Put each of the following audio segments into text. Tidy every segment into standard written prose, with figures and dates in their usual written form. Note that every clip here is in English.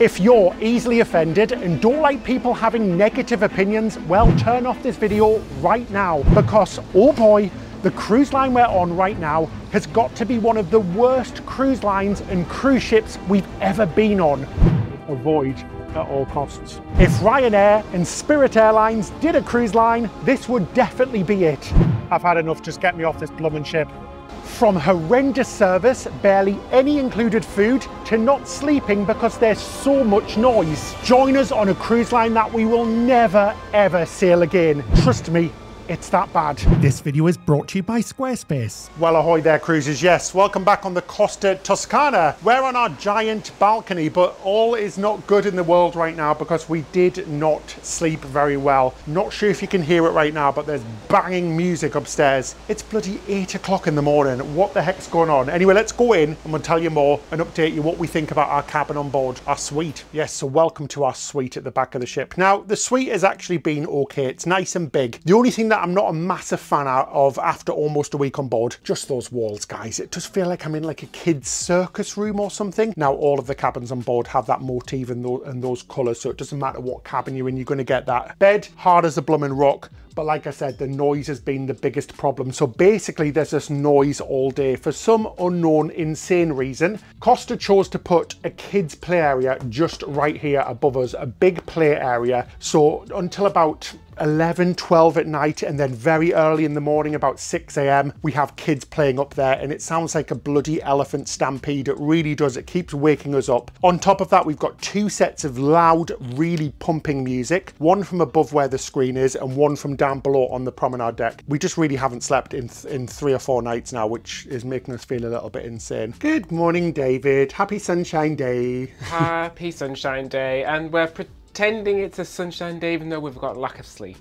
If you're easily offended and don't like people having negative opinions, well, turn off this video right now because, oh boy, the cruise line we're on right now has got to be one of the worst cruise lines and cruise ships we've ever been on. Avoid at all costs. If Ryanair and Spirit Airlines did a cruise line, this would definitely be it. I've had enough, just get me off this blooming ship. From horrendous service, barely any included food, to not sleeping because there's so much noise. Join us on a cruise line that we will never ever sail again. Trust me, it's that bad. This video is brought to you by Squarespace. Well, ahoy there, cruisers. Yes, welcome back on the Costa Toscana. We're on our giant balcony, but all is not good in the world right now because we did not sleep very well. Not sure if you can hear it right now, but there's banging music upstairs. It's bloody 8 o'clock in the morning. What the heck's going on? Anyway, let's go in and we'll tell you more and update you what we think about our cabin on board, our suite. Yes, so welcome to our suite at the back of the ship. Now, the suite has actually been okay. It's nice and big. The only thing that I'm not a massive fan of after almost a week on board, just those walls, guys. It does feel like I'm in like a kid's circus room or something. Now, all of the cabins on board have that motif and those colours, so it doesn't matter what cabin you're in, you're going to get that. Bed, hard as a blooming rock. But like I said, the noise has been the biggest problem. So basically there's this noise all day. For some unknown, insane reason, Costa chose to put a kids play area just right here above us, a big play area. So until about 11, 12 at night, and then very early in the morning, about 6 a.m, we have kids playing up there, and it sounds like a bloody elephant stampede. It really does. It keeps waking us up. On top of that, we've got two sets of loud, really pumping music, one from above where the screen is and one from down below on the promenade deck. We just really haven't slept in 3 or 4 nights now, which is making us feel a little bit insane. Good morning, David. Happy Sunshine Day. Happy Sunshine Day, and we're pretending it's a sunshine day even though we've got lack of sleep.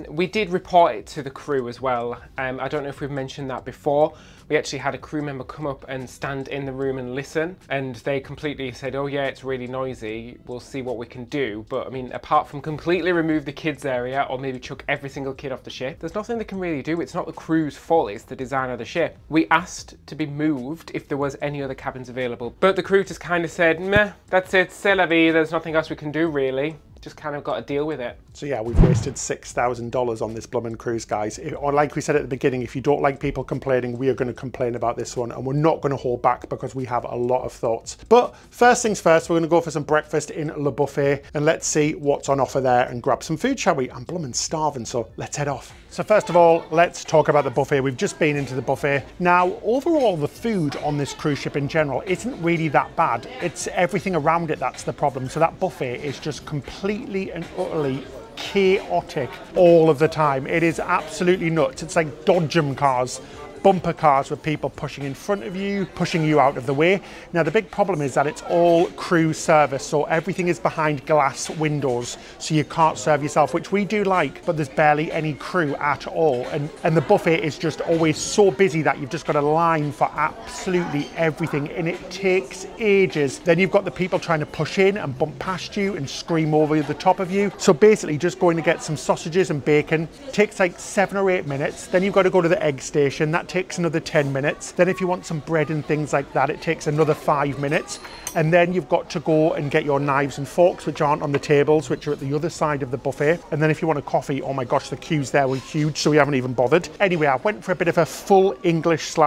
We did report it to the crew as well. I don't know if we've mentioned that before. We actually had a crew member come up and stand in the room and listen, and they completely said, oh yeah, it's really noisy, we'll see what we can do. But I mean, apart from completely remove the kids area or maybe chuck every single kid off the ship, there's nothing they can really do. It's not the crew's fault, it's the design of the ship. We asked to be moved if there was any other cabins available, but the crew just kind of said, meh, that's it, c'est la vie, there's nothing else we can do really. Just kind of got to deal with it. So yeah, we've wasted $6,000 on this blooming cruise, guys. Or like we said at the beginning, if you don't like people complaining, we are going to complain about this one, and we're not going to hold back because we have a lot of thoughts. But first things first, we're going to go for some breakfast in Le Buffet, and let's see what's on offer there and grab some food, shall we? I'm blooming starving, so let's head off. So first of all, let's talk about the buffet. We've just been into the buffet. Now, overall, the food on this cruise ship in general isn't really that bad. It's everything around it that's the problem. So that buffet is just completely and utterly chaotic all of the time. It is absolutely nuts. It's like Dodgem cars. Bumper cars with people pushing in front of you, pushing you out of the way. Now the big problem is that it's all crew service, so everything is behind glass windows, so you can't serve yourself, which we do like, but there's barely any crew at all. And the buffet is just always so busy that you've just got a line for absolutely everything, and it takes ages. Then you've got the people trying to push in and bump past you and scream over the top of you. So basically just going to get some sausages and bacon takes like 7 or 8 minutes. Then you've got to go to the egg station. That takes another 10 minutes. Then if you want some bread and things like that, it takes another 5 minutes. And then you've got to go and get your knives and forks, which aren't on the tables, which are at the other side of the buffet. And then if you want a coffee, oh my gosh, the queues there were huge, so we haven't even bothered. Anyway, I went for a bit of a full English /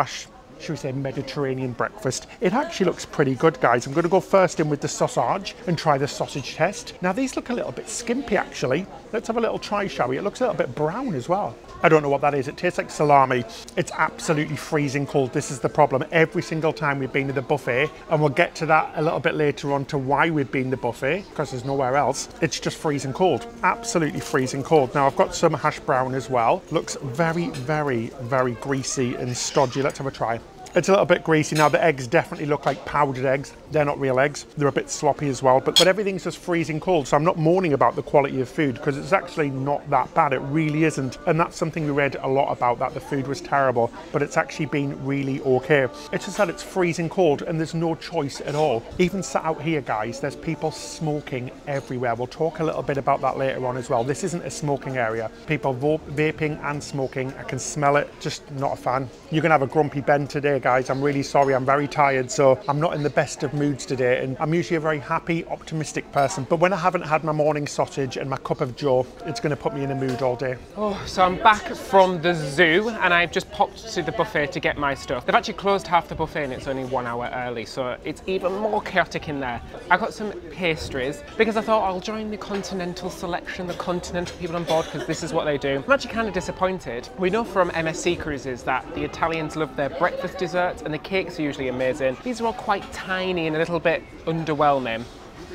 should we say Mediterranean breakfast. It actually looks pretty good, guys. I'm going to go first in with the sausage and try the sausage test. Now these look a little bit skimpy actually. Let's have a little try, shall we? It looks a little bit brown as well. I don't know what that is. It tastes like salami. It's absolutely freezing cold. This is the problem every single time we've been to the buffet, and we'll get to that a little bit later on to why we've been to the buffet, because there's nowhere else. It's just freezing cold. Absolutely freezing cold. Now I've got some hash brown as well. Looks very, very, very greasy and stodgy. Let's have a try. It's a little bit greasy. Now the eggs definitely look like powdered eggs. They're not real eggs. They're a bit sloppy as well, but everything's just freezing cold. So I'm not moaning about the quality of food because it's actually not that bad. It really isn't. And that's something we read a lot about, that the food was terrible, but it's actually been really okay. It's just that it's freezing cold and there's no choice at all. Even sat out here, guys, there's people smoking everywhere. We'll talk a little bit about that later on as well. This isn't a smoking area. People vaping and smoking. I can smell it. Just not a fan. You're gonna have a grumpy Ben today, guys. I'm really sorry. I'm very tired, so I'm not in the best of moods today. And I'm usually a very happy, optimistic person. But when I haven't had my morning sausage and my cup of joe, it's going to put me in a mood all day. Oh, so I'm back from the zoo and I've just popped to the buffet to get my stuff. They've actually closed half the buffet and it's only 1 hour early, so it's even more chaotic in there. I got some pastries because I thought I'll join the continental selection, the continental people on board, because this is what they do. I'm actually kind of disappointed. We know from MSC Cruises that the Italians love their breakfast desserts and the cakes are usually amazing. These are all quite tiny and a little bit underwhelming.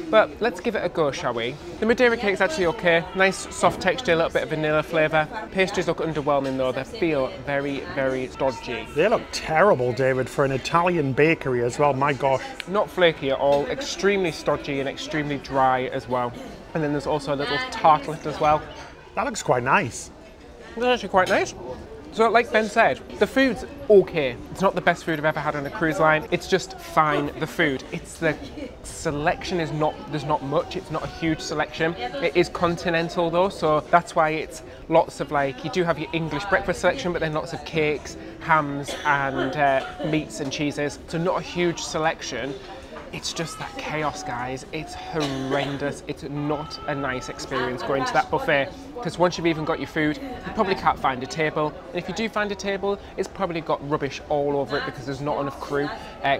But let's give it a go, shall we? The Madeira cake's actually okay. Nice soft texture, a little bit of vanilla flavour. Pastries look underwhelming though. They feel very, very stodgy. They look terrible, David, for an Italian bakery as well. My gosh. Not flaky at all. Extremely stodgy and extremely dry as well. And then there's also a little tartlet as well. That looks quite nice. It's actually quite nice. So like Ben said, the food's okay. It's not the best food I've ever had on a cruise line. It's just fine, the food. It's the selection is not, there's not much. It's not a huge selection. It is continental though, so that's why it's lots of like, you do have your English breakfast selection, but then lots of cakes, hams and meats and cheeses. So not a huge selection. It's just that chaos, guys. It's horrendous. It's not a nice experience going to that buffet, because once you've even got your food, you probably can't find a table. And if you do find a table, it's probably got rubbish all over it because there's not enough crew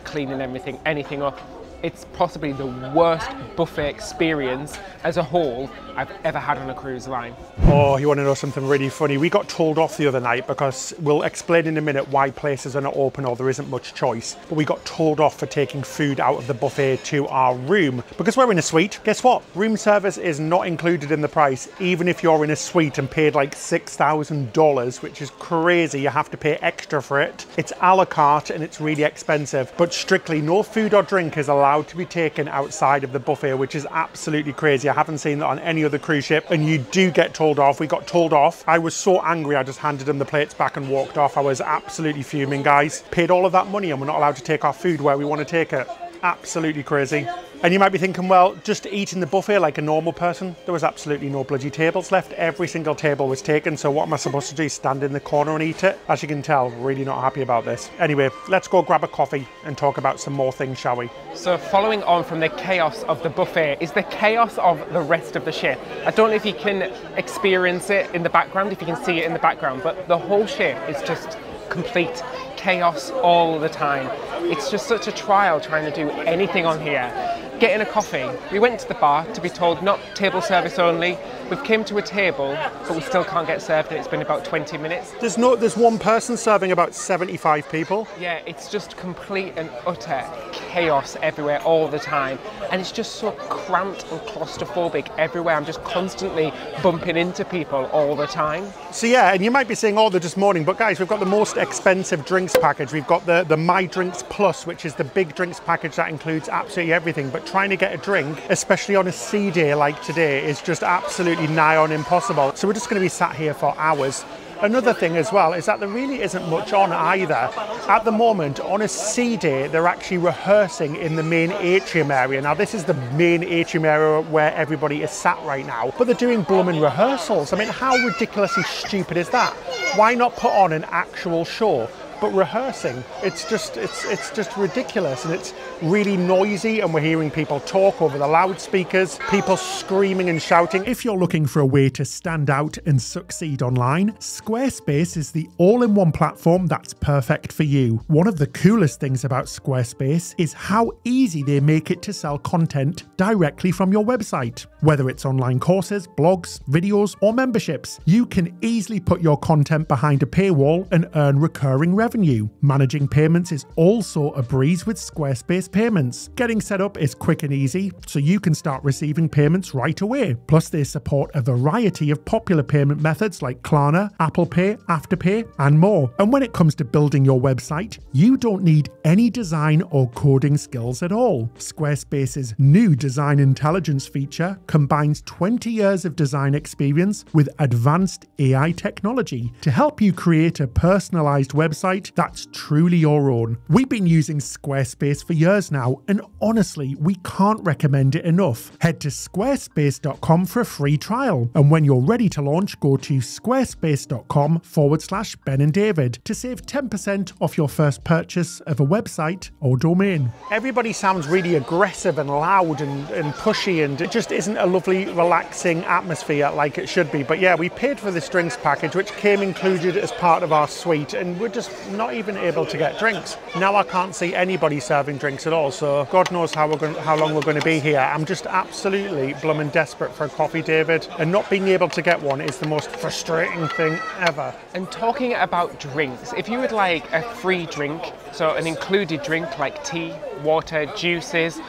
cleaning anything up. It's possibly the worst buffet experience as a whole I've ever had on a cruise line. Oh, you want to know something really funny? We got told off the other night because we'll explain in a minute why places are not open or there isn't much choice. But we got told off for taking food out of the buffet to our room because we're in a suite. Guess what? Room service is not included in the price, even if you're in a suite and paid like $6,000, which is crazy. You have to pay extra for it. It's a la carte and it's really expensive, but strictly no food or drink is allowed to be taken outside of the buffet, which is absolutely crazy. I haven't seen that on any other cruise ship, and you do get told off. We got told off. I was so angry I just handed them the plates back and walked off. I was absolutely fuming, guys. Paid all of that money and we're not allowed to take our food where we want to take it. Absolutely crazy. And you might be thinking, well, just eat in the buffet like a normal person. There was absolutely no bloody tables left. Every single table was taken, so what am I supposed to do? Stand in the corner and eat it? As you can tell, really not happy about this. Anyway, let's go grab a coffee and talk about some more things, shall we? So following on from the chaos of the buffet is the chaos of the rest of the ship. I don't know if you can experience it in the background, if you can see it in the background, but the whole ship is just complete chaos all the time. It's just such a trial trying to do anything on here. Getting a coffee. We went to the bar to be told not table service only. We've came to a table, but we still can't get served and it's been about 20 minutes. There's one person serving about 75 people. Yeah, it's just complete and utter chaos everywhere all the time. And it's just so cramped and claustrophobic everywhere. I'm just constantly bumping into people all the time. So yeah, and you might be saying, oh, they're just moaning, but guys, we've got the most expensive drinks package. We've got the My Drinks Plus, which is the big drinks package that includes absolutely everything. But trying to get a drink, especially on a sea day like today, is just absolutely nigh on impossible. So we're just going to be sat here for hours. Another thing as well is that there really isn't much on either. At the moment, on a sea day, they're actually rehearsing in the main atrium area. Now, this is the main atrium area where everybody is sat right now, but they're doing blooming rehearsals. I mean, how ridiculously stupid is that? Why not put on an actual show? But rehearsing, it's just ridiculous, and it's really noisy, and we're hearing people talk over the loudspeakers, people screaming and shouting. If you're looking for a way to stand out and succeed online, Squarespace is the all-in-one platform that's perfect for you. One of the coolest things about Squarespace is how easy they make it to sell content directly from your website. Whether it's online courses, blogs, videos, or memberships, you can easily put your content behind a paywall and earn recurring revenue. Managing payments is also a breeze with Squarespace Payments. Getting set up is quick and easy, so you can start receiving payments right away. Plus, they support a variety of popular payment methods like Klarna, Apple Pay, Afterpay, and more. And when it comes to building your website, you don't need any design or coding skills at all. Squarespace's new Design Intelligence feature combines 20 years of design experience with advanced AI technology to help you create a personalized website website that's truly your own. We've been using Squarespace for years now, and honestly, we can't recommend it enough. Head to squarespace.com for a free trial, and when you're ready to launch, go to squarespace.com/Ben and David to save 10% off your first purchase of a website or domain. Everybody sounds really aggressive and loud and pushy, and it just isn't a lovely, relaxing atmosphere like it should be. But yeah, we paid for this drinks package, which came included as part of our suite, and we're just not even able to get drinks. Now I can't see anybody serving drinks at all, so God knows how long we're going to be here. I'm just absolutely blooming desperate for a coffee, David, and not being able to get one is the most frustrating thing ever. And talking about drinks, if you would like a free drink, so an included drink like tea, water, juices,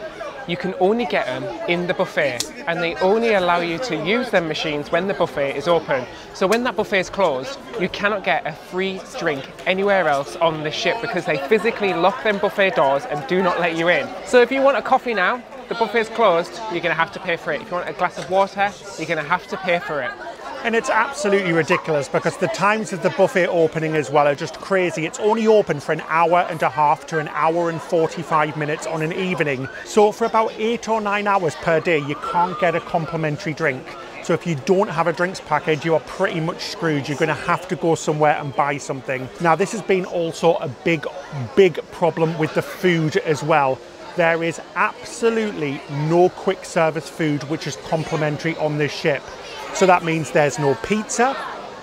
you can only get them in the buffet, and they only allow you to use them machines when the buffet is open. So when that buffet is closed, you cannot get a free drink anywhere else on the ship because they physically lock them buffet doors and do not let you in. So if you want a coffee now, the buffet is closed, you're going to have to pay for it. If you want a glass of water, you're going to have to pay for it. And it's absolutely ridiculous because the times of the buffet opening as well are just crazy. It's only open for an hour and a half to an hour and 45 minutes on an evening. So for about 8 or 9 hours per day, you can't get a complimentary drink. So if you don't have a drinks package, you are pretty much screwed. You're going to have to go somewhere and buy something. Now, this has been also a big problem with the food as well. There is absolutely no quick service food which is complimentary on this ship. So that means there's no pizza,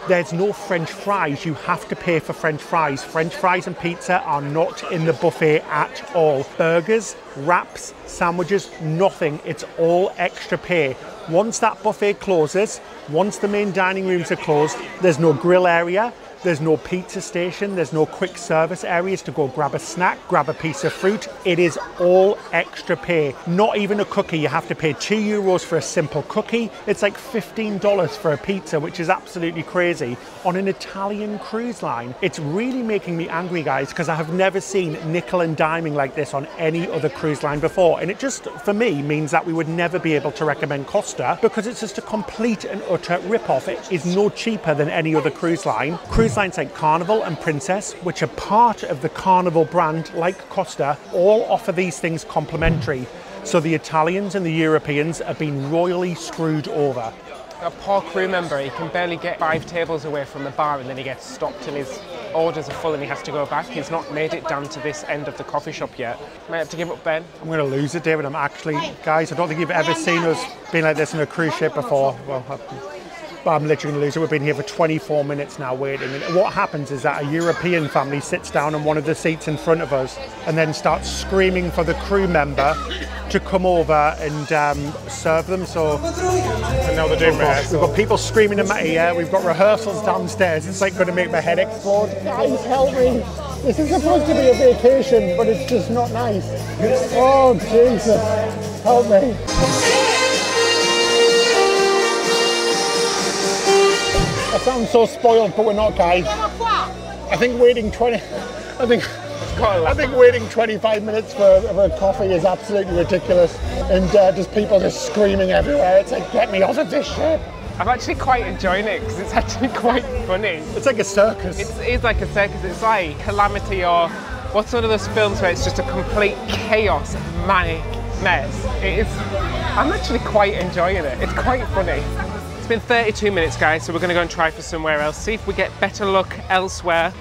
there's no French fries. You have to pay for French fries. French fries and pizza are not in the buffet at all. Burgers, wraps, sandwiches, nothing. It's all extra pay. Once that buffet closes, once the main dining rooms are closed, there's no grill area. There's no pizza station, there's no quick service areas to go grab a snack, grab a piece of fruit. It is all extra pay. Not even a cookie. You have to pay €2 for a simple cookie. It's like $15 for a pizza, which is absolutely crazy on an Italian cruise line. It's really making me angry, guys, because I have never seen nickel and diming like this on any other cruise line before. And it just, for me, means that we would never be able to recommend Costa because it's just a complete and utter rip-off. It is no cheaper than any other cruise line. Cruise lines like Carnival and Princess, which are part of the Carnival brand like Costa, all offer these things complimentary. So the Italians and the Europeans have been royally screwed over. A poor crew member, he can barely get 5 tables away from the bar and then he gets stopped and his orders are full and he has to go back. He's not made it down to this end of the coffee shop yet. Might have to give up, Ben. I'm going to lose it, David. Guys, I don't think you've ever seen us being like this in a cruise ship before. Well, I'm literally going to lose it. We've been here for 24 minutes now waiting. And what happens is that a European family sits down on one of the seats in front of us and then starts screaming for the crew member to come over and serve them. So And now they're doing rehearsals. we've got people screaming in my ear. We've got rehearsals downstairs. It's like going to make my head explode. Guys, help me. This is supposed to be a vacation, but it's just not nice. Oh, Jesus. Help me. I sound so spoiled, but we're not, guys. I think waiting 25 minutes for a coffee is absolutely ridiculous, and just people just screaming everywhere. It's like, get me off of this ship. I'm actually quite enjoying it because it's actually quite funny. It's like a circus. It's like a circus. It's like Calamity, or what's one of those films where it's just a complete chaos, manic mess. I'm actually quite enjoying it. It's quite funny. It's been 32 minutes, guys, so we're going to go and try for somewhere else, see if we get better luck elsewhere,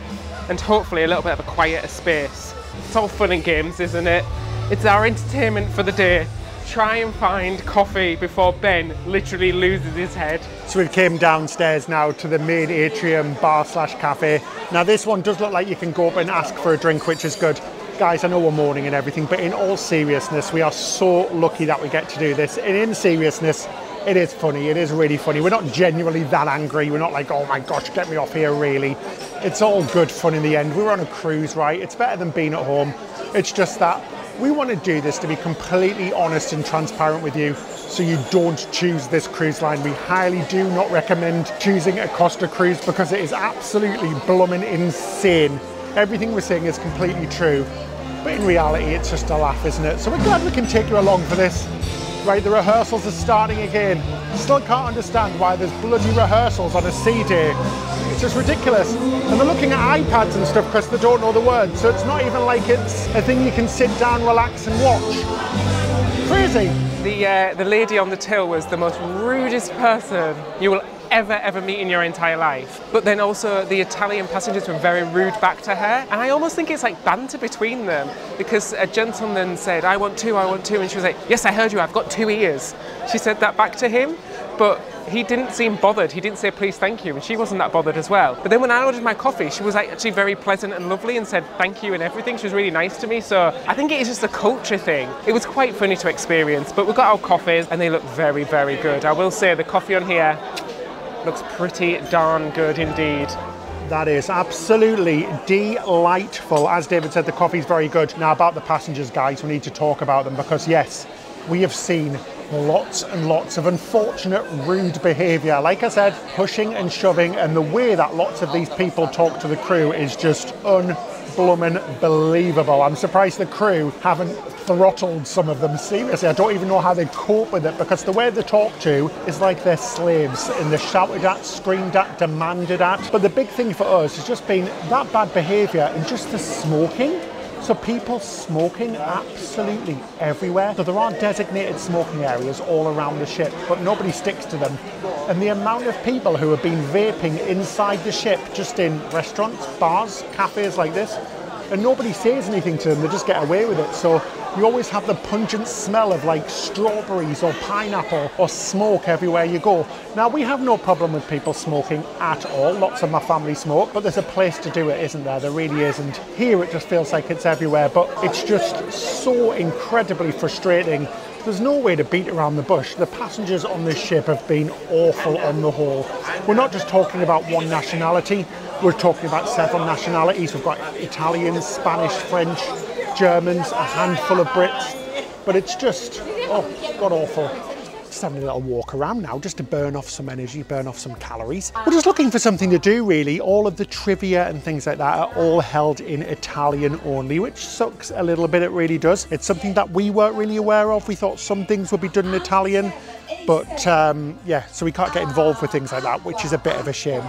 and hopefully a little bit of a quieter space. It's all fun and games, isn't it? It's our entertainment for the day. Try and find coffee before Ben literally loses his head. So we came downstairs now to the main atrium bar/cafe. Now this one does look like you can go up and ask for a drink, which is good. Guys, I know we're mourning and everything, but in all seriousness, we are so lucky that we get to do this. And in seriousness, it is funny. It is really funny. We're not genuinely that angry. We're not like, oh my gosh, get me off here, really. It's all good fun in the end. We were on a cruise, right? It's better than being at home. It's just that we want to do this to be completely honest and transparent with you, so you don't choose this cruise line. We highly do not recommend choosing a Costa cruise because it is absolutely blooming insane. Everything we're saying is completely true, but in reality, it's just a laugh, isn't it? So we're glad we can take you along for this. Right, the rehearsals are starting again. Still can't understand why there's bloody rehearsals on a sea day. It's just ridiculous. And they're looking at iPads and stuff because they don't know the words. So it's not even like it's a thing you can sit down, relax and watch. Crazy. The lady on the till was the most rudest person you will ever meet in your entire life. But then also the Italian passengers were very rude back to her. And I almost think it's like banter between them, because a gentleman said, I want two, and she was like, yes, I heard you, I've got 2 ears. She said that back to him, but he didn't seem bothered. He didn't say please, thank you, and she wasn't that bothered as well. But then when I ordered my coffee, she was actually very pleasant and lovely and said thank you and everything. She was really nice to me. So I think it is just a culture thing. It was quite funny to experience, but we got our coffees and they look very good. I will say the coffee on here looks pretty darn good indeed. That is absolutely delightful. As David said, the coffee's very good. Now about the passengers, guys, we need to talk about them because yes, we have seen lots and lots of unfortunate rude behaviour. Like I said, pushing and shoving, and the way that lots of these people talk to the crew is just unbelievable. I'm surprised the crew haven't throttled some of them. Seriously, I don't even know how they cope with it, because the way they talk to is like they're slaves, and they're shouted at, screamed at, demanded at. But the big thing for us has just been that bad behaviour and just the smoking. So people smoking absolutely everywhere. So there are designated smoking areas all around the ship, but nobody sticks to them. And the amount of people who have been vaping inside the ship, just in restaurants, bars, cafes like this, and nobody says anything to them, they just get away with it. So you always have the pungent smell of like strawberries or pineapple or smoke everywhere you go. Now we have no problem with people smoking at all. Lots of my family smoke, but there's a place to do it, isn't there? There really isn't. Here it just feels like it's everywhere, but it's just so incredibly frustrating. There's no way to beat around the bush. The passengers on this ship have been awful on the whole. We're not just talking about one nationality, we're talking about several nationalities. We've got Italians, Spanish, French, Germans, a handful of Brits, but it's just, oh, god awful. Just having a little walk around now just to burn off some energy, burn off some calories. We're just looking for something to do really. All of the trivia and things like that are all held in Italian only, which sucks a little bit, it really does. It's something that we weren't really aware of. We thought some things would be done in Italian, but yeah, so we can't get involved with things like that, which is a bit of a shame.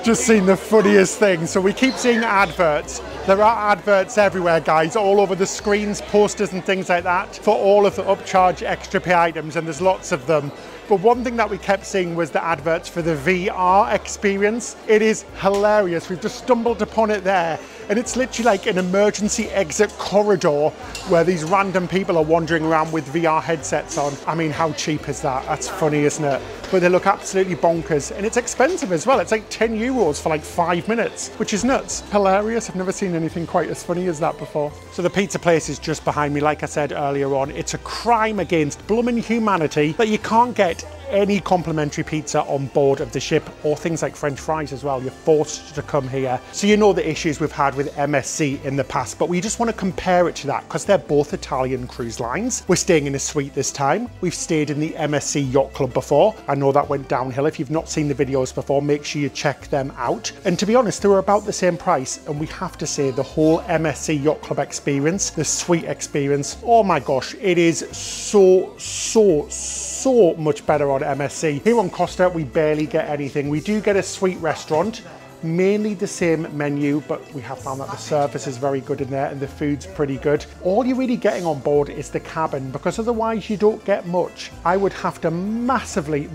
Just seen the funniest thing. So we keep seeing adverts. There are adverts everywhere, guys, all over the screens, posters and things like that for all of the upcharge extra pay items, and there's lots of them. But one thing that we kept seeing was the adverts for the VR experience. It is hilarious. We've just stumbled upon it there. And it's literally like an emergency exit corridor where these random people are wandering around with VR headsets on. I mean, how cheap is that? That's funny, isn't it? But they look absolutely bonkers. And it's expensive as well. It's like 10 euros for like 5 minutes, which is nuts. Hilarious. I've never seen anything quite as funny as that before. So the pizza place is just behind me. Like I said earlier on, it's a crime against bloomin' humanity that you can't get any complimentary pizza on board of the ship, or things like French fries as well. You're forced to come here. So you know the issues we've had with MSC in the past, but we just want to compare it to that because they're both Italian cruise lines. We're staying in a suite this time. We've stayed in the MSC Yacht Club before. I know that went downhill. If you've not seen the videos before, make sure you check them out. And to be honest, they were about the same price, and we have to say the whole MSC Yacht Club experience, the suite experience, oh my gosh, it is so much better on MSC. Here on Costa, we barely get anything. We do get a suite restaurant, mainly the same menu, but we have found that the service is very good in there and the food's pretty good. All you're really getting on board is the cabin, because otherwise you don't get much. I would have to massively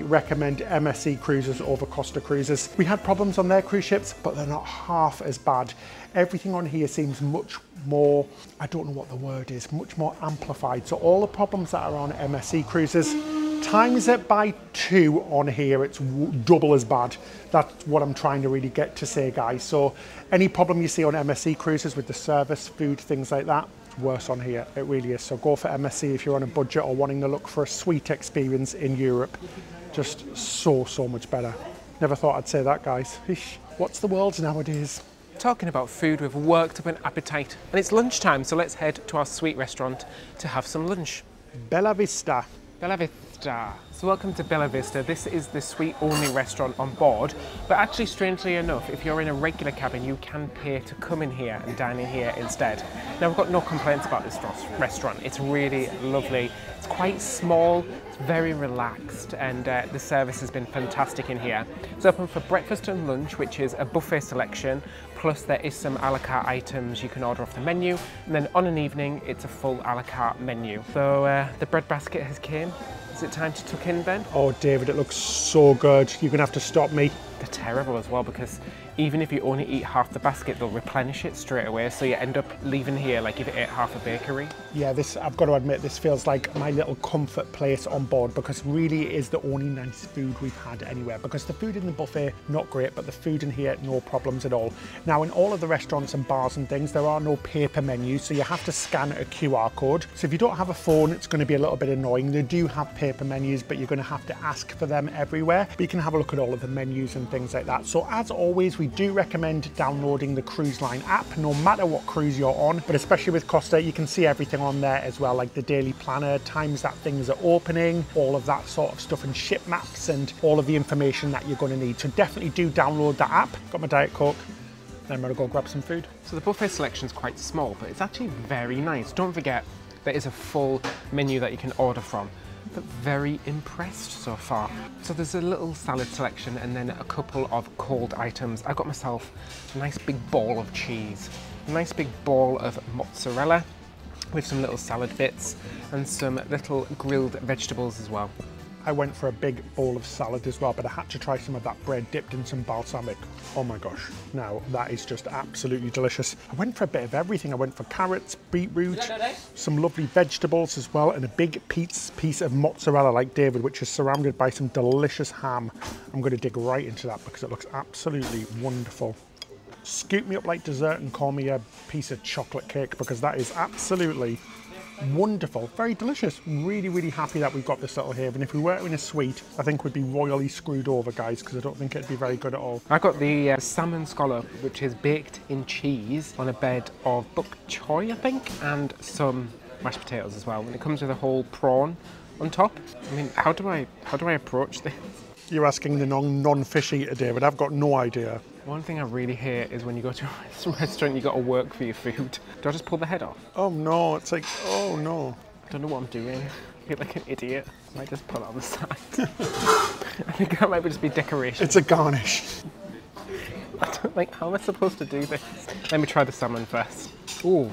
recommend MSC Cruises over Costa Cruises. We had problems on their cruise ships, but they're not half as bad. Everything on here seems much more, I don't know what the word is, much more amplified. So all the problems that are on MSC Cruises, times it by 2 on here, it's double as bad. That's what I'm trying to really get to say, guys. So any problem you see on MSC Cruises with the service, food, things like that, it's worse on here. It really is. So go for MSC if you're on a budget or wanting to look for a suite experience in Europe. Just so much better. Never thought I'd say that, guys. What's the world nowadays? Talking about food, we've worked up an appetite, and it's lunchtime, so let's head to our suite restaurant to have some lunch. Bella Vista. Bella Vista. Vista. So welcome to Bella Vista. This is the suite only restaurant on board, but actually strangely enough, if you're in a regular cabin, you can pay to come in here and dine in here instead. Now we've got no complaints about this restaurant. It's really lovely. It's quite small, it's very relaxed, and the service has been fantastic in here. It's open for breakfast and lunch, which is a buffet selection, plus there is some a la carte items you can order off the menu, and then on an evening, it's a full a la carte menu. So the bread basket has came. Is it time to tuck in, Ben? Oh, David, it looks so good. You're going to have to stop me. They're terrible as well, because even if you only eat half the basket, they'll replenish it straight away, so you end up leaving here like you've ate half a bakery. Yeah, I've got to admit, this feels like my little comfort place on board, because really it is the only nice food we've had anywhere, because the food in the buffet, not great, but the food in here, no problems at all. Now, in all of the restaurants and bars and things, there are no paper menus, so you have to scan a QR code. So if you don't have a phone, it's going to be a little bit annoying. They do have paper menus, but you're going to have to ask for them everywhere. But you can have a look at all of the menus and things like that. So as always, we do recommend downloading the Cruise Line app, no matter what cruise you're on, but especially with Costa, you can see everything on there as well, like the daily planner, times that things are opening, all of that sort of stuff, and ship maps and all of the information that you're going to need. So definitely do download that app. Got my Diet Coke. Then I'm going to go grab some food. So the buffet selection is quite small, but it's actually very nice. Don't forget, there is a full menu that you can order from. But very impressed so far. So there's a little salad selection and then a couple of cold items. I got myself a nice big ball of cheese, a nice big ball of mozzarella with some little salad bits and some little grilled vegetables as well. I went for a big bowl of salad as well, but I had to try some of that bread dipped in some balsamic. Oh my gosh, now that is just absolutely delicious. I went for a bit of everything. I went for carrots, beetroot, some lovely vegetables as well, and a big piece of mozzarella like David, which is surrounded by some delicious ham. I'm going to dig right into that because it looks absolutely wonderful. Scoop me up like dessert and call me a piece of chocolate cake, because that is absolutely wonderful, very delicious. Really, really happy that we've got this little haven. If we were in a suite, I think we'd be royally screwed over, guys, because I don't think it'd be very good at all. I got the salmon scallop, which is baked in cheese on a bed of bok choy, I think, and some mashed potatoes as well. And it comes with a whole prawn on top. I mean, how do I approach this? You're asking the non-fish eater, David. I've got no idea. One thing I really hate is when you go to a restaurant, you got to work for your food. Do I just pull the head off? Oh no, it's like, oh no. I don't know what I'm doing. I feel like an idiot. I might just pull it on the side. I think that might just be decoration. It's a garnish. I don't like, how am I supposed to do this? Let me try the salmon first. Ooh.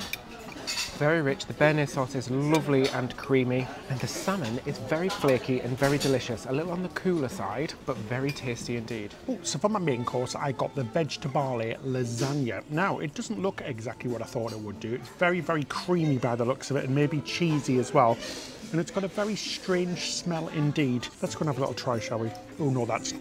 Very rich. The béarnaise sauce is lovely and creamy, and the salmon is very flaky and very delicious. A little on the cooler side, but very tasty indeed. Oh, so for my main course, I got the vegetable lasagna. Now, it doesn't look exactly what I thought it would do. It's very, very creamy by the looks of it, and maybe cheesy as well. And it's got a very strange smell indeed. Let's go and have a little try, shall we? Oh no, that's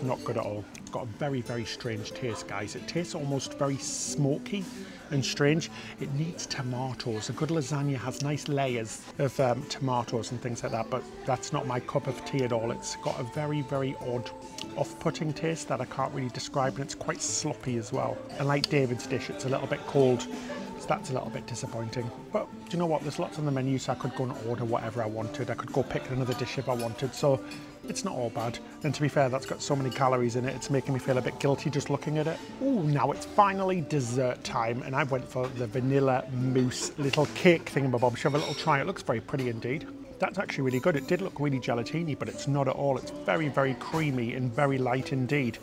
not good at all. It's got a very, very strange taste, guys. It tastes almost very smoky and strange. It needs tomatoes. A good lasagna has nice layers of tomatoes and things like that, but that's not my cup of tea at all. It's got a very, very odd, off-putting taste that I can't really describe, and it's quite sloppy as well. And like David's dish, it's a little bit cold, so that's a little bit disappointing. But do you know what? There's lots on the menu, so I could go and order whatever I wanted. I could go pick another dish if I wanted, so it's not all bad. And to be fair, that's got so many calories in it, it's making me feel a bit guilty just looking at it. Ooh, now it's finally dessert time, and I went for the vanilla mousse little cake thingamabob. Should have a little try. It looks very pretty indeed. That's actually really good. It did look really gelatine-y, but it's not at all. It's very, very creamy and very light indeed.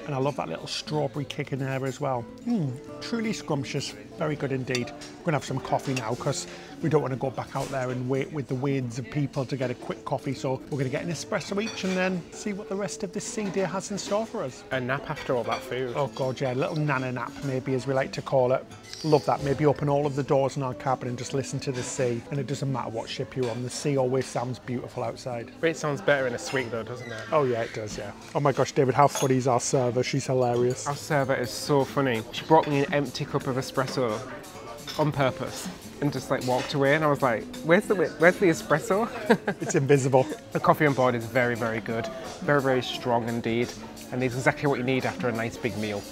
And I love that little strawberry kick in there as well. Truly scrumptious. Very good indeed. We're going to have some coffee now because we don't want to go back out there and wait with the waves of people to get a quick coffee. So we're going to get an espresso each and then see what the rest of this sea day has in store for us. A nap after all that food. Oh God, yeah. A little nana nap, maybe, as we like to call it. Love that. Maybe open all of the doors in our cabin and just listen to the sea. And it doesn't matter what ship you're on. The sea always sounds beautiful outside. It sounds better in a suite though, doesn't it? Oh yeah, it does, yeah. Oh my gosh, David, how funny is our server? She's hilarious. Our server is so funny. She brought me an empty cup of espresso on purpose and just like walked away, and I was like, where's the espresso? It's invisible. The coffee on board is very, very good. Very, very strong indeed. And it's exactly what you need after a nice big meal.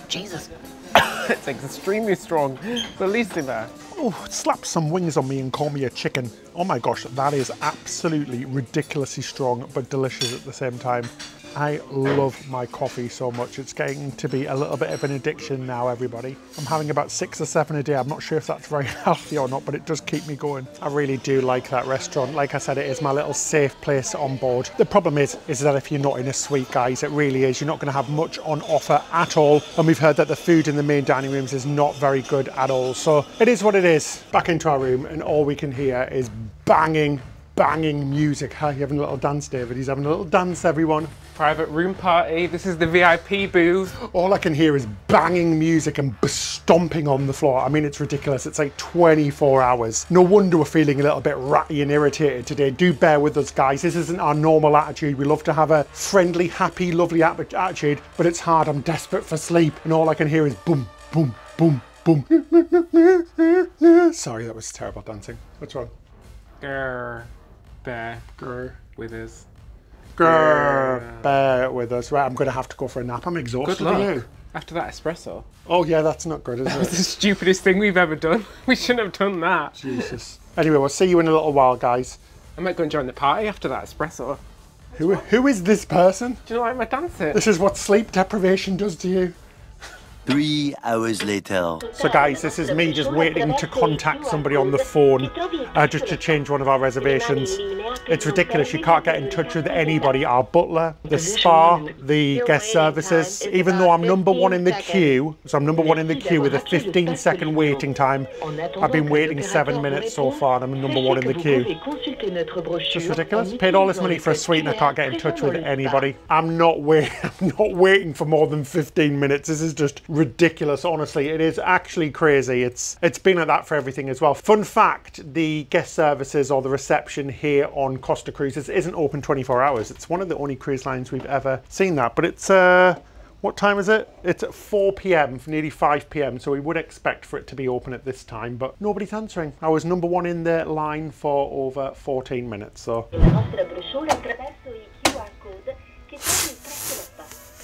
Jesus. It's extremely strong. Bellissima. Oh, slap some wings on me and call me a chicken. Oh my gosh, that is absolutely ridiculously strong, but delicious at the same time. I love my coffee so much. It's getting to be a little bit of an addiction now, everybody. I'm having about 6 or 7 a day. I'm not sure if that's very healthy or not, but it does keep me going. I really do like that restaurant. Like I said, it is my little safe place on board. The problem is that if you're not in a suite, guys, it really is. You're not going to have much on offer at all. And we've heard that the food in the main dining rooms is not very good at all. So it is what it is. Back into our room, and all we can hear is banging music. Hi, you having a little dance, David? He's having a little dance, everyone. Private room party. This is the VIP booth. All I can hear is banging music and stomping on the floor. I mean, it's ridiculous. It's like 24 hours. No wonder we're feeling a little bit ratty and irritated today. Do bear with us, guys. This isn't our normal attitude. We love to have a friendly, happy, lovely attitude, but it's hard. I'm desperate for sleep, and all I can hear is boom, boom, boom, boom. Sorry, that was terrible dancing. What's wrong? Grr. Bear. Grr. With us. Grr. Bear with us. Right, I'm going to have to go for a nap. I'm exhausted. Good luck. After that espresso. Oh yeah, that's not good, is That it? was the stupidest thing we've ever done. We shouldn't have done that. Jesus. Anyway, we'll see you in a little while, guys. I might go and join the party after that espresso. Who is this person? Do you not like my dancing? This is what sleep deprivation does to you. 3 hours later. So guys, this is me just waiting to contact somebody on the phone just to change one of our reservations. It's ridiculous, you can't get in touch with anybody. Our butler, the spa, the guest services, even though I'm number 1 in the queue, so I'm number 1 in the queue with a 15-second waiting time. I've been waiting 7 minutes so far and I'm number 1 in the queue. Just ridiculous. Paid all this money for a suite and I can't get in touch with anybody. I'm not waiting for more than 15 minutes. This is just ridiculous, honestly. It is actually crazy. It's been like that for everything as well. Fun fact, the guest services or the reception here on Costa Cruises isn't open 24 hours. It's one of the only cruise lines we've ever seen that, but it's what time is it? It's at 4 p.m, nearly 5 p.m, so we would expect for it to be open at this time, but nobody's answering. I was number 1 in the line for over 14 minutes, so.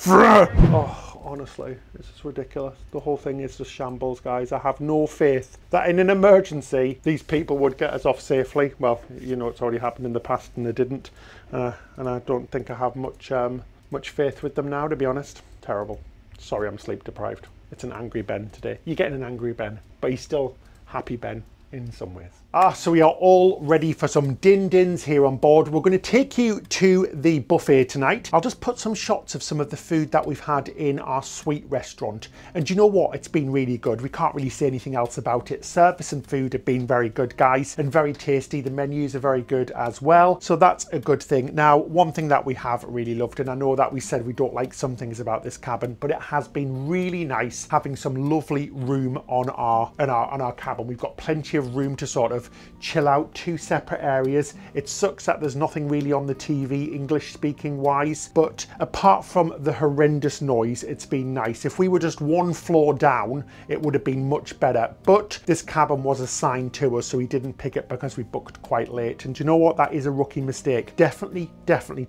Oh, honestly, this is ridiculous. The whole thing is just shambles, guys. I have no faith that in an emergency, these people would get us off safely. Well, you know, it's already happened in the past and they didn't. And I don't think I have much faith with them now, to be honest. Terrible. Sorry, I'm sleep deprived. It's an angry Ben today. You're getting an angry Ben, but he's still happy Ben in some ways. So we are all ready for some din-dins here on board. We're going to take you to the buffet tonight. I'll just put some shots of some of the food that we've had in our suite restaurant. And you know what? It's been really good. We can't really say anything else about it. Service and food have been very good, guys, and very tasty. The menus are very good as well. So that's a good thing. Now, one thing that we have really loved, and I know that we said we don't like some things about this cabin, but it has been really nice having some lovely room on our cabin. We've got plenty of room to sort of chill out, 2 separate areas. It sucks that there's nothing really on the TV English speaking wise, but apart from the horrendous noise, it's been nice. If we were just 1 floor down, it would have been much better, but this cabin was assigned to us, so we didn't pick it because we booked quite late. And do you know what? That is a rookie mistake. Definitely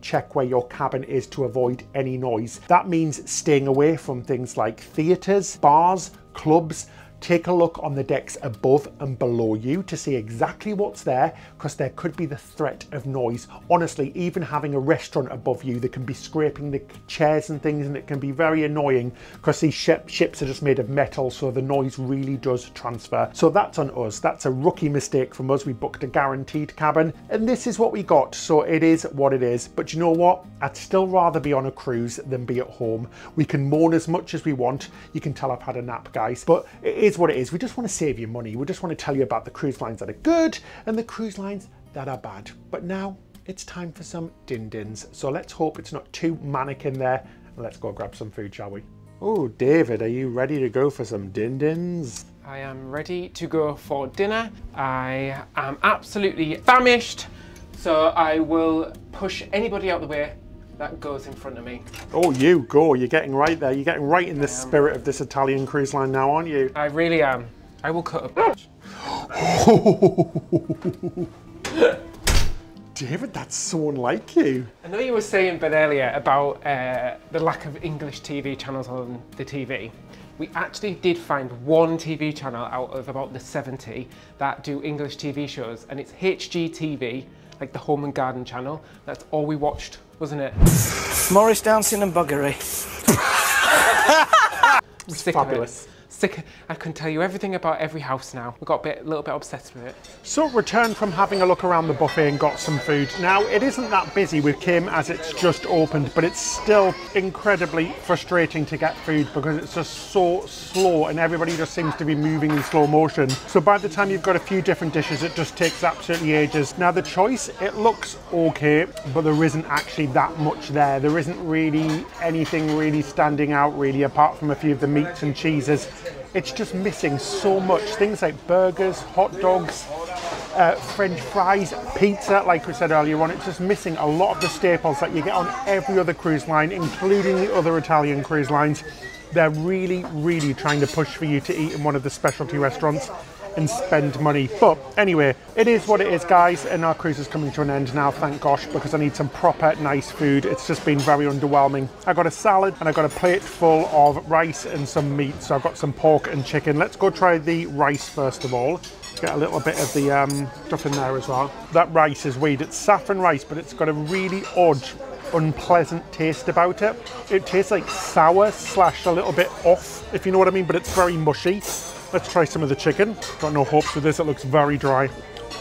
check where your cabin is to avoid any noise. That means staying away from things like theatres, bars, clubs. Take a look on the decks above and below you to see exactly what's there, because there could be the threat of noise. Honestly, even having a restaurant above you, they can be scraping the chairs and things, and it can be very annoying because these ships are just made of metal, so the noise really does transfer. So that's on us. That's a rookie mistake from us. We booked a guaranteed cabin and this is what we got, so it is what it is. But you know what? I'd still rather be on a cruise than be at home. We can moan as much as we want. You can tell I've had a nap, guys, but it is what it is. We just want to save you money. We just want to tell you about the cruise lines that are good and the cruise lines that are bad. But now it's time for some din-dins. So let's hope it's not too manic in there. Let's go grab some food, shall we? Oh, David, are you ready to go for some din-dins? I am ready to go for dinner. I am absolutely famished, so I will push anybody out the way that goes in front of me. Oh, you go. You're getting right there. You're getting right in the spirit of this Italian cruise line now, aren't you? I really am. I will cut a bitch. David, that's so unlike you. I know you were saying, Ben, earlier about the lack of English TV channels on the TV. We actually did find one TV channel out of about the 70 that do English TV shows, and it's HGTV, like the Home and Garden channel. That's all we watched, wasn't it? Morris Dancing and Buggery. Sick Fabulous. Sick. I can tell you everything about every house now. We got a little bit obsessed with it. So returned from having a look around the buffet and got some food. Now it isn't that busy with Kim as it's just opened, but it's still incredibly frustrating to get food because it's just so slow and everybody just seems to be moving in slow motion. So by the time you've got a few different dishes, it just takes absolutely ages. Now the choice, it looks okay, but there isn't actually that much there. There isn't really anything really standing out really, apart from a few of the meats and cheeses. It's just missing so much. Things like burgers, hot dogs, French fries, pizza, like we said earlier on. It's just missing a lot of the staples that you get on every other cruise line, including the other Italian cruise lines. They're really, really trying to push for you to eat in one of the specialty restaurants and spend money. But anyway, it is what it is, guys, and our cruise is coming to an end now, thank gosh, because I need some proper nice food. It's just been very underwhelming. I got a salad and I got a plate full of rice and some meat, so I've got some pork and chicken. Let's go try the rice first of all. Get a little bit of the stuff in there as well. That rice is weird. It's saffron rice, but it's got a really odd, unpleasant taste about it. It tastes like sour / a little bit off, if you know what I mean, but it's very mushy. Let's try some of the chicken. Got no hopes with this, it looks very dry.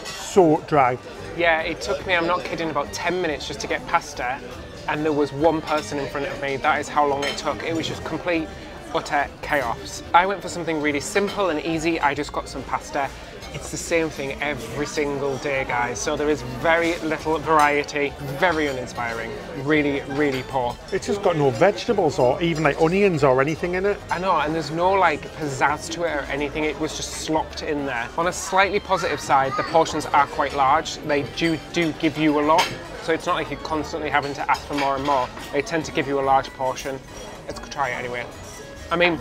So dry. Yeah, it took me, I'm not kidding, about 10 minutes just to get pasta, and there was one person in front of me. That is how long it took. It was just complete, utter chaos. I went for something really simple and easy. I just got some pasta. It's the same thing every single day, guys. So there is very little variety, very uninspiring, really, really poor. It's just got no vegetables or even like onions or anything in it. I know, and there's no like pizzazz to it or anything. It was just slopped in there. On a slightly positive side, the portions are quite large. They do give you a lot. So it's not like you're constantly having to ask for more and more. They tend to give you a large portion. Let's try it anyway. I mean,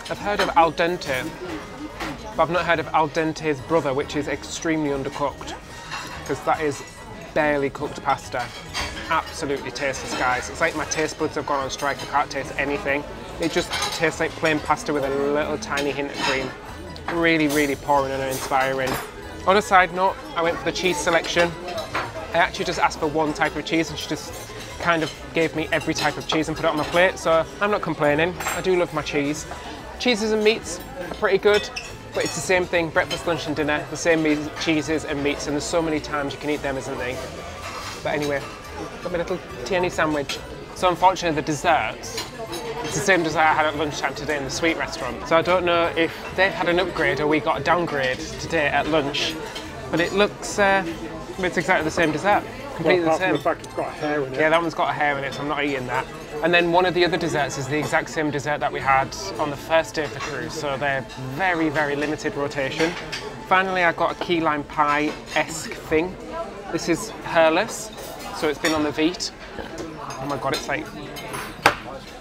I've heard of al dente, but I've not heard of al dente's brother, which is extremely undercooked, because that is barely cooked pasta. Absolutely tasteless, guys. It's like my taste buds have gone on strike. I can't taste anything. It just tastes like plain pasta with a little tiny hint of cream. Really, really poor and uninspiring. On a side note, I went for the cheese selection. I actually just asked for one type of cheese and she just kind of gave me every type of cheese and put it on my plate, so I'm not complaining. I do love my cheese. Cheeses and meats are pretty good, but it's the same thing, breakfast, lunch and dinner, the same cheeses and meats, and there's so many times you can eat them, isn't there? But anyway, got my little teeny sandwich. So unfortunately the desserts, it's the same dessert I had at lunchtime today in the sweet restaurant. So I don't know if they've had an upgrade or we got a downgrade today at lunch, but it looks, it's exactly the same dessert. Completely the same. The fact it's got a hair in it. Yeah, that one's got a hair in it, so I'm not eating that. And then one of the other desserts is the exact same dessert that we had on the first day of the cruise, so they're very, very limited rotation. Finally, I got a key lime pie-esque thing. This is hairless, so it's been on the Vite. Oh my god, it's like...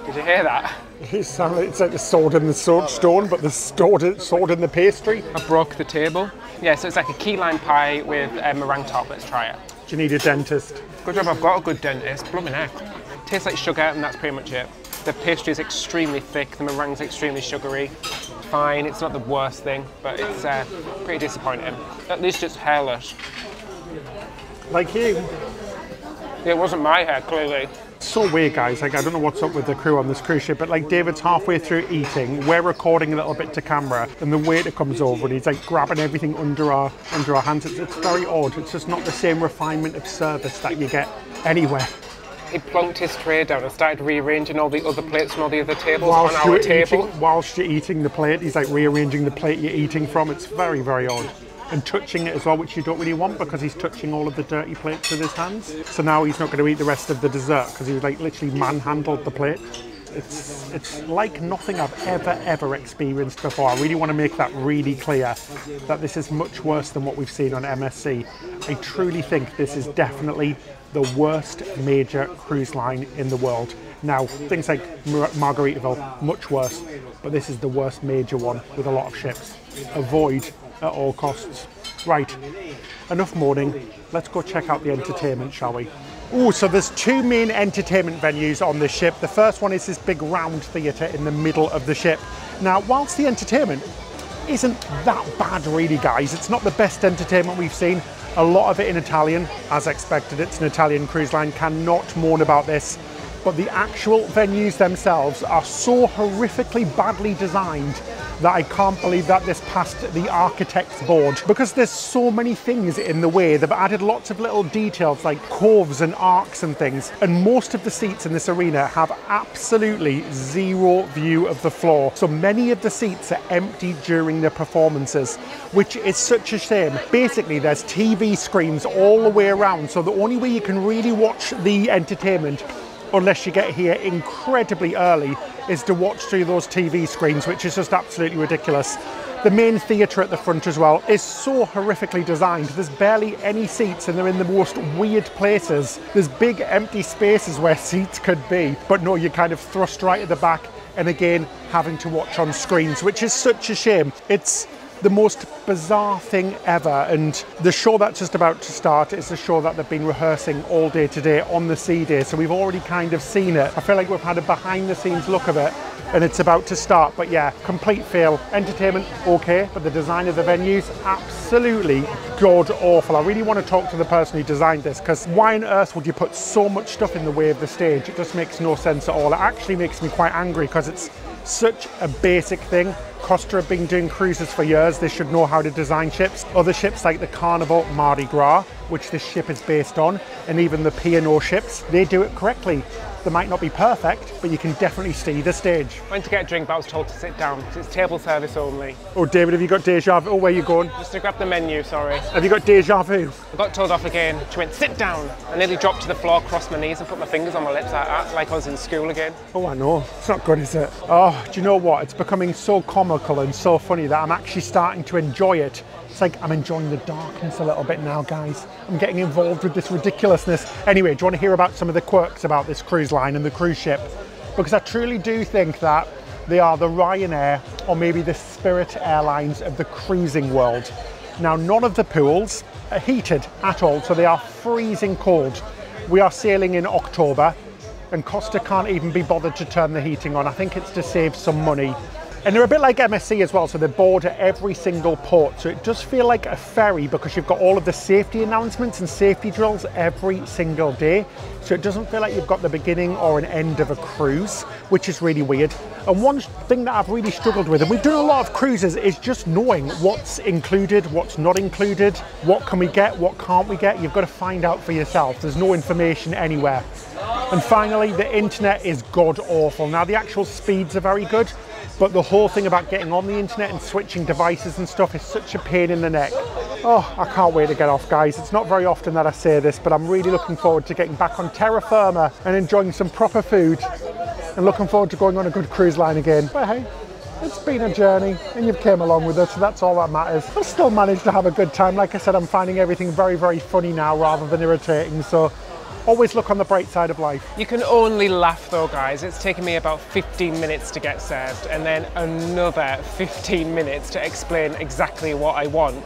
Did you hear that? It's like the sword in the stone, but the sword in the pastry. I broke the table. Yeah, so it's like a key lime pie with a meringue top. Let's try it. Do you need a dentist? Good job I've got a good dentist. Blooming heck. Tastes like sugar and that's pretty much it. The pastry is extremely thick, the meringue's extremely sugary. Fine, it's not the worst thing, but it's pretty disappointing. At least it's hairless. Like you. It wasn't my hair, clearly. So weird, guys. Like, I don't know what's up with the crew on this cruise ship, but like David's halfway through eating, we're recording a little bit to camera, and the waiter comes over and he's like grabbing everything under our hands. It's very odd. It's just not the same refinement of service that you get anywhere. He plonked his tray down and started rearranging all the other plates and all the other tables on our table. Whilst you're eating the plate, he's like rearranging the plate you're eating from. It's very, very odd. And touching it as well, which you don't really want because he's touching all of the dirty plates with his hands. So now he's not going to eat the rest of the dessert because he was like literally manhandled the plate. It's like nothing I've ever experienced before. I really want to make that really clear that this is much worse than what we've seen on MSC. I truly think this is definitely the worst major cruise line in the world. Now, things like Margaritaville, much worse, but this is the worst major one with a lot of ships. Avoid at all costs. Right, enough mourning. Let's go check out the entertainment, shall we? Oh, so there's two main entertainment venues on this ship. The first one is this big round theatre in the middle of the ship. Now, whilst the entertainment isn't that bad really, guys, it's not the best entertainment we've seen. A lot of it in Italian, as expected. It's an Italian cruise line, cannot mourn about this. But the actual venues themselves are so horrifically badly designed that I can't believe that this passed the architect's board. Because there's so many things in the way, they've added lots of little details like coves and arcs and things. And most of the seats in this arena have absolutely zero view of the floor. So many of the seats are empty during the performances, which is such a shame. Basically, there's TV screens all the way around. So the only way you can really watch the entertainment, unless you get here incredibly early, is to watch through those TV screens, which is just absolutely ridiculous. The main theatre at the front as well is so horrifically designed. There's barely any seats and they're in the most weird places. There's big empty spaces where seats could be, but no, you're kind of thrust right at the back and again having to watch on screens, which is such a shame. It's the most bizarre thing ever, and the show that's just about to start is the show that they've been rehearsing all day today on the sea day, so we've already kind of seen it. I feel like we've had a behind the scenes look of it and it's about to start, but yeah, complete fail. Entertainment okay, but the design of the venues absolutely god awful. I really want to talk to the person who designed this, because why on earth would you put so much stuff in the way of the stage? It just makes no sense at all. It actually makes me quite angry because it's such a basic thing. Costa have been doing cruises for years. They should know how to design ships. Other ships like the Carnival Mardi Gras, which this ship is based on, and even the P&O ships, they do it correctly. They might not be perfect, but you can definitely see the stage. I went to get a drink, but I was told to sit down because it's table service only. Oh, David, have you got deja vu? Oh, where are you going? Just to grab the menu, sorry. Have you got deja vu? I got told off again. She went, sit down. I nearly dropped to the floor, crossed my knees and put my fingers on my lips like I was in school again. Oh, I know. It's not good, is it? Oh, do you know what? It's becoming so comical and so funny that I'm actually starting to enjoy it. It's like I'm enjoying the darkness a little bit now, guys. I'm getting involved with this ridiculousness. Anyway, do you want to hear about some of the quirks about this cruise line and the cruise ship? Because I truly do think that they are the Ryanair or maybe the Spirit Airlines of the cruising world. Now, none of the pools are heated at all, so they are freezing cold. We are sailing in October and Costa can't even be bothered to turn the heating on. I think it's to save some money. And they're a bit like MSC as well, so they're board at every single port. So it does feel like a ferry because you've got all of the safety announcements and safety drills every single day. So it doesn't feel like you've got the beginning or an end of a cruise, which is really weird. And one thing that I've really struggled with, and we've done a lot of cruises, is just knowing what's included, what's not included, what can we get, what can't we get. You've got to find out for yourself. There's no information anywhere. And finally, the internet is god awful. Now, the actual speeds are very good, but the whole thing about getting on the internet and switching devices and stuff is such a pain in the neck. Oh, I can't wait to get off, guys. It's not very often that I say this, but I'm really looking forward to getting back on terra firma and enjoying some proper food and looking forward to going on a good cruise line again. But hey, it's been a journey and you've came along with us, so that's all that matters. I've still managed to have a good time. Like I said, I'm finding everything very, very funny now rather than irritating, so always look on the bright side of life. You can only laugh though, guys. It's taken me about 15 minutes to get served and then another 15 minutes to explain exactly what I want.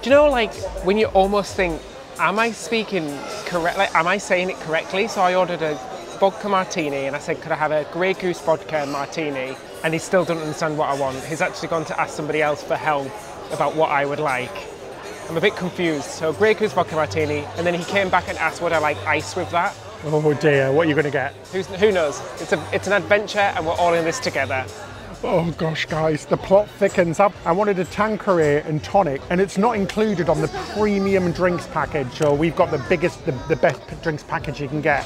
Do you know, like, when you almost think, am I speaking correctly? Like, am I saying it correctly? So I ordered a vodka martini and I said, could I have a Grey Goose vodka martini? And he still doesn't understand what I want. He's actually gone to ask somebody else for help about what I would like. I'm a bit confused. So Grey Goose vodka martini, and then he came back and asked would I like ice with that. Oh dear, what are you going to get? Who knows? It's an adventure and we're all in this together. Oh gosh, guys, the plot thickens up. I wanted a Tanqueray and tonic, and it's not included on the premium drinks package. So we've got the biggest, the best drinks package you can get.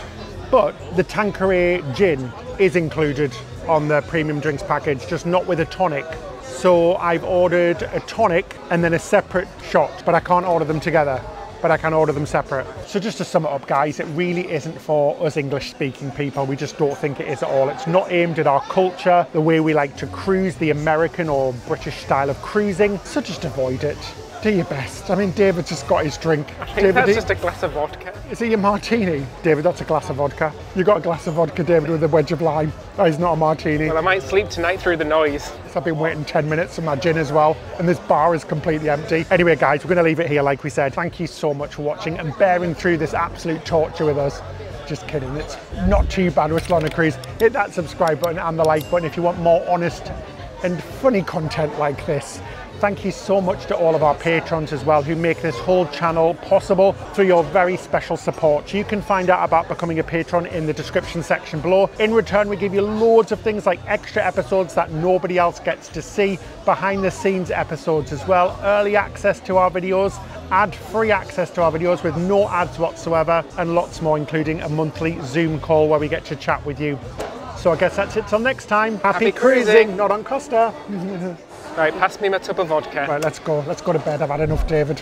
But the Tanqueray gin is included on the premium drinks package, just not with a tonic. So I've ordered a tonic and then a separate shot, but I can't order them together, but I can order them separate. So just to sum it up, guys, it really isn't for us English-speaking people. We just don't think it is at all. It's not aimed at our culture, the way we like to cruise, the American or British style of cruising. So just avoid it. Do your best. I mean, David just got his drink. I think that's just a glass of vodka. Is it your martini? David, that's a glass of vodka. You got a glass of vodka, David, with a wedge of lime. That is not a martini. Well, I might sleep tonight through the noise. So I've been waiting 10 minutes for my gin as well, and this bar is completely empty. Anyway, guys, we're going to leave it here, like we said. Thank you so much for watching and bearing through this absolute torture with us. Just kidding, it's not too bad. We're still on a cruise. Hit that subscribe button and the like button if you want more honest and funny content like this. Thank you so much to all of our patrons as well who make this whole channel possible through your very special support. You can find out about becoming a patron in the description section below. In return, we give you loads of things like extra episodes that nobody else gets to see, behind the scenes episodes as well, early access to our videos, ad-free access to our videos with no ads whatsoever, and lots more, including a monthly Zoom call where we get to chat with you. So I guess that's it till next time. Happy cruising, not on Costa. Right, pass me my tub of vodka. Right, let's go to bed. I've had enough, David.